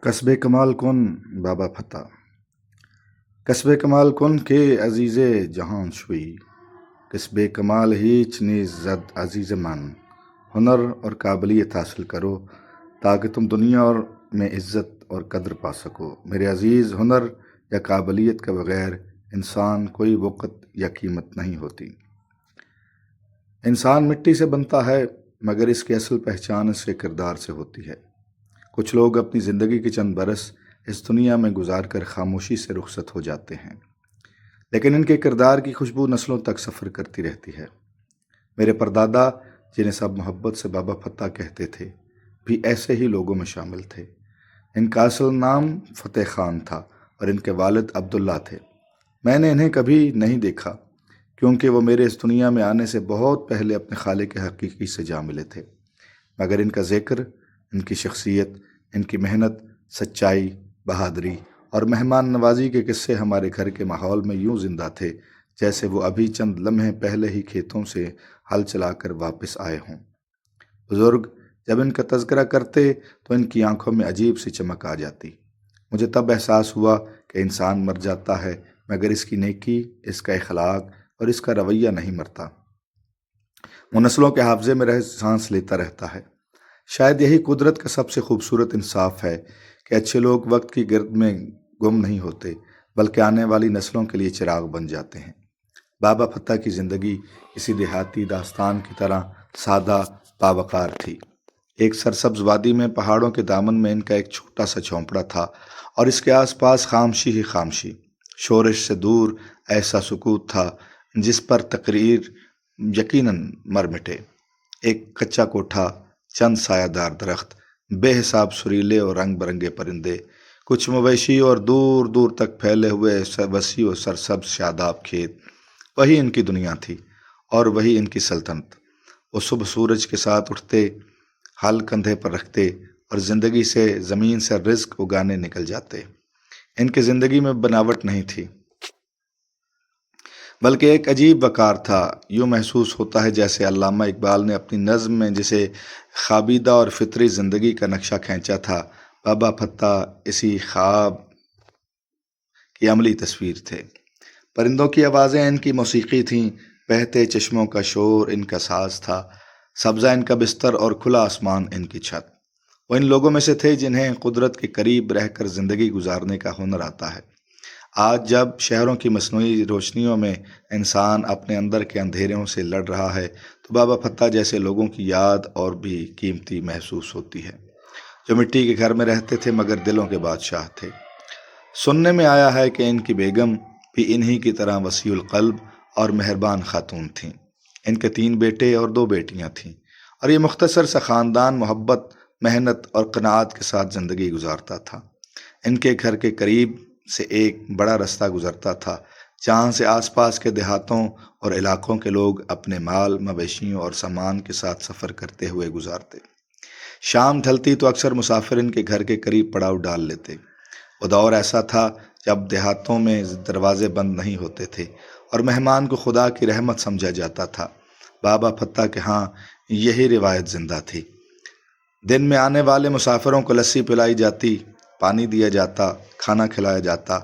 कस्बे कमाल कन बाबा फता कस्बे कमाल कन के अजीज़े जहान शुई कस्बे कमाल हीच नीज़ ज़द अजीज़ मन हुनर और काबिलियत हासिल करो ताकि तुम दुनिया और में इज़्ज़त और कदर पा सको। मेरे अजीज़, हुनर या काबिलियत के बगैर इंसान कोई वक़्त या कीमत नहीं होती। इंसान मिट्टी से बनता है मगर इसकी असल पहचान इसके किरदार से होती है। कुछ लोग अपनी ज़िंदगी के चंद बरस इस दुनिया में गुजार कर खामोशी से रुखसत हो जाते हैं, लेकिन इनके किरदार की खुशबू नस्लों तक सफ़र करती रहती है। मेरे परदादा, जिन्हें सब मोहब्बत से बाबा फत्ता कहते थे, भी ऐसे ही लोगों में शामिल थे। इनका असल नाम फ़तेह खान था और इनके वालिद अब्दुल्ला थे। मैंने इन्हें कभी नहीं देखा क्योंकि वो मेरे इस दुनिया में आने से बहुत पहले अपने खालिक हकीकी से जा मिले थे, मगर इनका ज़िक्र, इनकी शख्सियत, इनकी मेहनत, सच्चाई, बहादुरी और मेहमान नवाजी के किस्से हमारे घर के माहौल में यूं जिंदा थे जैसे वो अभी चंद लम्हे पहले ही खेतों से हल चलाकर वापस आए हों। बुजुर्ग जब इनका तज़किरा करते तो इनकी आंखों में अजीब सी चमक आ जाती। मुझे तब एहसास हुआ कि इंसान मर जाता है मगर इसकी नेकी, इसका इखलाक और इसका रवैया नहीं मरता। वो नस्लों के हाफजे में रह सांस लेता रहता है। शायद यही कुदरत का सबसे खूबसूरत इंसाफ है कि अच्छे लोग वक्त की गिरद में गुम नहीं होते बल्कि आने वाली नस्लों के लिए चिराग बन जाते हैं। बाबा फत्ता की ज़िंदगी किसी देहाती दास्तान की तरह सादा बावकार थी। एक सरसब्ज वादी में पहाड़ों के दामन में इनका एक छोटा सा झोंपड़ा था और इसके आसपास खामशी ही खामशी, शोरश से दूर ऐसा सुकूत था जिस पर तकरीर यकीनन मर मिटे। एक कच्चा कोठा, चंद सायादार दरख्त, बेहिसाब सुरीले और रंग बिरंगे परिंदे, कुछ मवेशी और दूर दूर तक फैले हुए वसी और सरसब्ज शादाब खेत, वही इनकी दुनिया थी और वही इनकी सल्तनत। वो सुबह सूरज के साथ उठते, हल कंधे पर रखते और ज़िंदगी से, ज़मीन से रिज्क उगाने निकल जाते। इनकी ज़िंदगी में बनावट नहीं थी बल्कि एक अजीब वकार था। यूँ महसूस होता है जैसे अल्लामा इकबाल ने अपनी नज़्म में जिसे खाबीदा और फितरी ज़िंदगी का नक्शा खींचा था, बाबा फत्ता इसी ख्वाब की अमली तस्वीर थे। परिंदों की आवाज़ें इनकी मौसीकी थीं, बहते चश्मों का शोर इनका साज था, सब्ज़ा इनका बिस्तर और खुला आसमान इनकी छत। वो इन लोगों में से थे जिन्हें कुदरत के करीब रहकर ज़िंदगी गुजारने का हुनर आता है। आज जब शहरों की मसनूई रोशनियों में इंसान अपने अंदर के अंधेरों से लड़ रहा है तो बाबा फत्ता जैसे लोगों की याद और भी कीमती महसूस होती है, जो मिट्टी के घर में रहते थे मगर दिलों के बादशाह थे। सुनने में आया है कि इनकी बेगम भी इन्हीं की तरह वसीउल क़ल्ब और मेहरबान खातून थीं। इनके 3 बेटे और 2 बेटियां थीं और ये मुख्तसर सा ख़ानदान मोहब्बत, मेहनत और क़नाअत के साथ ज़िंदगी गुजारता था। इनके घर के करीब से एक बड़ा रास्ता गुजरता था जहाँ से आसपास के देहातों और इलाकों के लोग अपने माल, मवेशियों और सामान के साथ सफ़र करते हुए गुजारते। शाम ढलती तो अक्सर मुसाफिर इनके घर के करीब पड़ाव डाल लेते। वो दौर ऐसा था जब देहातों में दरवाजे बंद नहीं होते थे और मेहमान को खुदा की रहमत समझा जाता था। बाबा फत्ता के यहाँ यही रिवायत जिंदा थी। दिन में आने वाले मुसाफिरों को लस्सी पिलाई जाती, पानी दिया जाता, खाना खिलाया जाता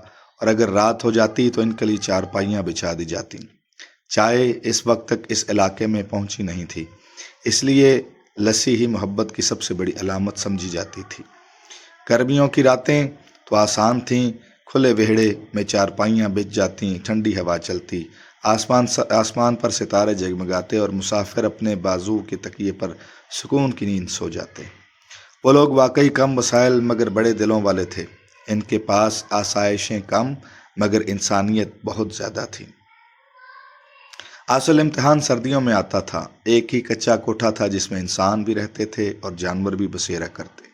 और अगर रात हो जाती तो इनके लिए चारपाइयाँ बिछा दी जाती। चाय इस वक्त तक इस इलाके में पहुंची नहीं थी, इसलिए लस्सी ही मोहब्बत की सबसे बड़ी अलामत समझी जाती थी। गर्मियों की रातें तो आसान थीं, खुले विहड़े में चारपाइयाँ बिछ जातीं, ठंडी हवा चलती, आसमान पर सितारे जगमगाते और मुसाफिर अपने बाजू के तकिए पर सुकून की नींद सो जाते। वो लोग वाकई कम वसाइल मगर बड़े दिलों वाले थे। इनके पास आसाइशें कम मगर इंसानियत बहुत ज़्यादा थी। असल इम्तिहान सर्दियों में आता था। एक ही कच्चा कोठा था जिसमें इंसान भी रहते थे और जानवर भी बसेरा करते।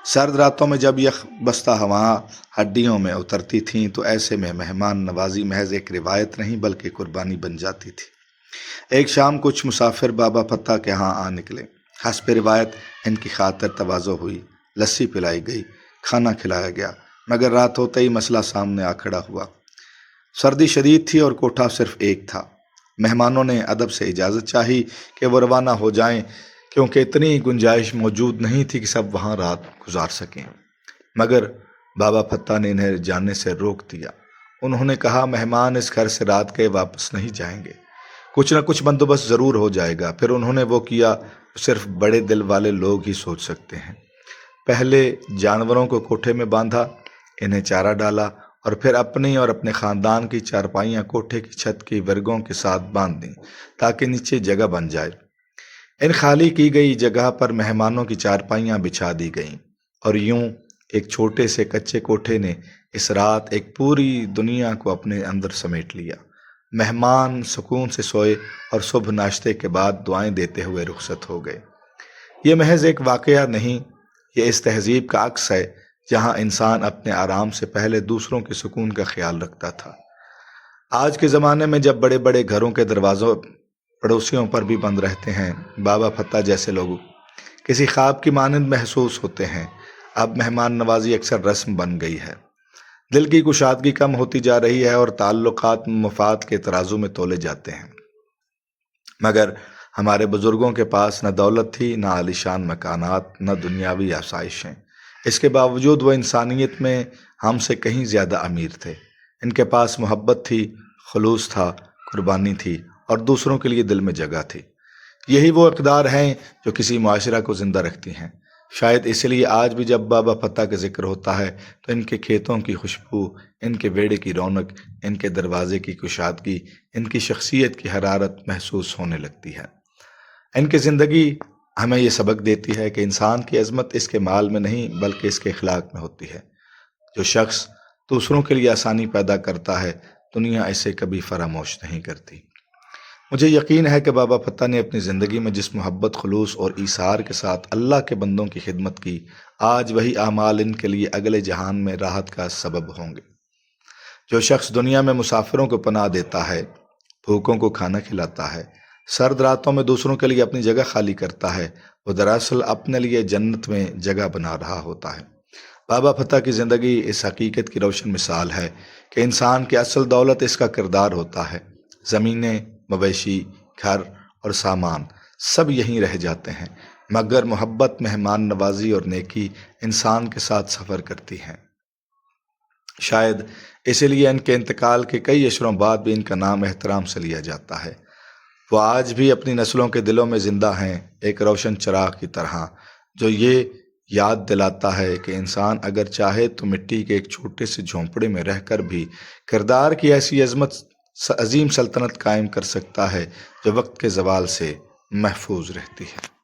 सर्द रातों में जब यख बस्ता हवा हड्डियों में उतरती थी तो ऐसे में मेहमान नवाजी महज एक रिवायत नहीं बल्कि कुर्बानी बन जाती थी। एक शाम कुछ मुसाफिर बाबा फत्ता के यहाँ आ निकले। हस्ब रिवायत इनकी खातिर तवाज़ो हुई, लस्सी पिलाई गई, खाना खिलाया गया, मगर रात होते ही मसला सामने आ खड़ा हुआ। सर्दी शदीद थी और कोठा सिर्फ एक था। मेहमानों ने अदब से इजाज़त चाही कि वो रवाना हो जाएं क्योंकि इतनी गुंजाइश मौजूद नहीं थी कि सब वहाँ रात गुजार सकें। مگر بابا فتح نے انہیں جانے سے روک دیا۔ انہوں نے کہا مہمان اس گھر سے رات کے واپس نہیں جائیں گے، کچھ نہ کچھ بندوبست ضرور ہو جائے گا۔ پھر انہوں نے وہ کیا جو صرف بڑے دل والے لوگ ہی سوچ سکتے ہیں۔ پہلے جانوروں کو کوٹھے میں باندھا، انہیں چارہ ڈالا اور پھر اپنی اور اپنے خاندان کی چارپائیاں کوٹھے کی چھت کی ورگوں کے ساتھ باندھ دیں تاکہ نیچے جگہ بن جائے۔ ان خالی کی گئی جگہ پر مہمانوں کی چارپائیاں بچھا دی گئیں اور یوں ایک چھوٹے سے کچے کوٹھے نے اس رات ایک پوری دنیا کو اپنے اندر سمیٹ لیا۔ مہمان سکون سے سوئے اور صبح ناشتے کے بعد دعائیں دیتے ہوئے رخصت ہو گئے۔ یہ محض ایک واقعہ نہیں، یہ اس تہذیب کا عکس ہے جہاں انسان اپنے آرام سے پہلے دوسروں کے سکون کا خیال رکھتا تھا۔ آج کے زمانے میں جب بڑے بڑے گھروں کے دروازوں پڑوسیوں پر بھی بند رہتے ہیں، بابا فتح جیسے لوگ کسی خواب کی مانند محسوس ہوتے ہیں۔ اب مہمان نوازی اکثر رسم بن گئی ہے، دل کی کشادگی کم ہوتی جا رہی ہے اور تعلقات مفاد کے ترازو میں تولے جاتے ہیں۔ مگر ہمارے بزرگوں کے پاس نہ دولت تھی، نہ عالیشان مکانات، نہ دنیاوی آسائشیں۔ اس کے باوجود وہ انسانیت میں ہم سے کہیں زیادہ امیر تھے۔ ان کے پاس محبت تھی، خلوص تھا، قربانی تھی اور دوسروں کے لیے دل میں جگہ تھی۔ یہی وہ اقدار ہیں جو کسی معاشرہ کو زندہ رکھتی ہیں۔ شاید اس لیے آج بھی جب بابا فتح کا ذکر ہوتا ہے تو ان کے کھیتوں کی خوشبو، ان کے بیڑے کی رونق، ان کے دروازے کی کشادگی، ان کی شخصیت کی حرارت محسوس ہونے لگتی ہے۔ ان کی زندگی ہمیں یہ سبق دیتی ہے کہ انسان کی عظمت اس کے مال میں نہیں بلکہ اس کے اخلاق میں ہوتی ہے۔ جو شخص دوسروں کے لیے آسانی پیدا کرتا ہے، دنیا اسے کبھی فراموش نہیں کرتی۔ مجھے یقین ہے کہ بابا فتح نے اپنی زندگی میں جس محبت، خلوص اور ایثار کے ساتھ اللہ کے بندوں کی خدمت کی، آج وہی اعمال ان کے لیے اگلے جہان میں راحت کا سبب ہوں گے۔ جو شخص دنیا میں مسافروں کو پناہ دیتا ہے، بھوکوں کو کھانا کھلاتا ہے، سرد راتوں میں دوسروں کے لیے اپنی جگہ خالی کرتا ہے، وہ دراصل اپنے لیے جنت میں جگہ بنا رہا ہوتا ہے۔ بابا فتح کی زندگی اس حقیقت کی روشن مثال ہے کہ انسان کی اصل دولت اس کا کردار ہوتا ہے۔ زمینیں، مویشی، گھر اور سامان سب یہیں رہ جاتے ہیں، مگر محبت، مہمان نوازی اور نیکی انسان کے ساتھ سفر کرتی ہیں۔ شاید اسی لیے ان کے انتقال کے کئی عشروں بعد بھی ان کا نام احترام سے لیا جاتا ہے۔ وہ آج بھی اپنی نسلوں کے دلوں میں زندہ ہیں، ایک روشن چراغ کی طرح جو یہ یاد دلاتا ہے کہ انسان اگر چاہے تو مٹی کے ایک چھوٹے سے جھونپڑے میں رہ کر بھی کردار کی ایسی عظیم سلطنت قائم کر سکتا ہے جو وقت کے زوال سے محفوظ رہتی ہے۔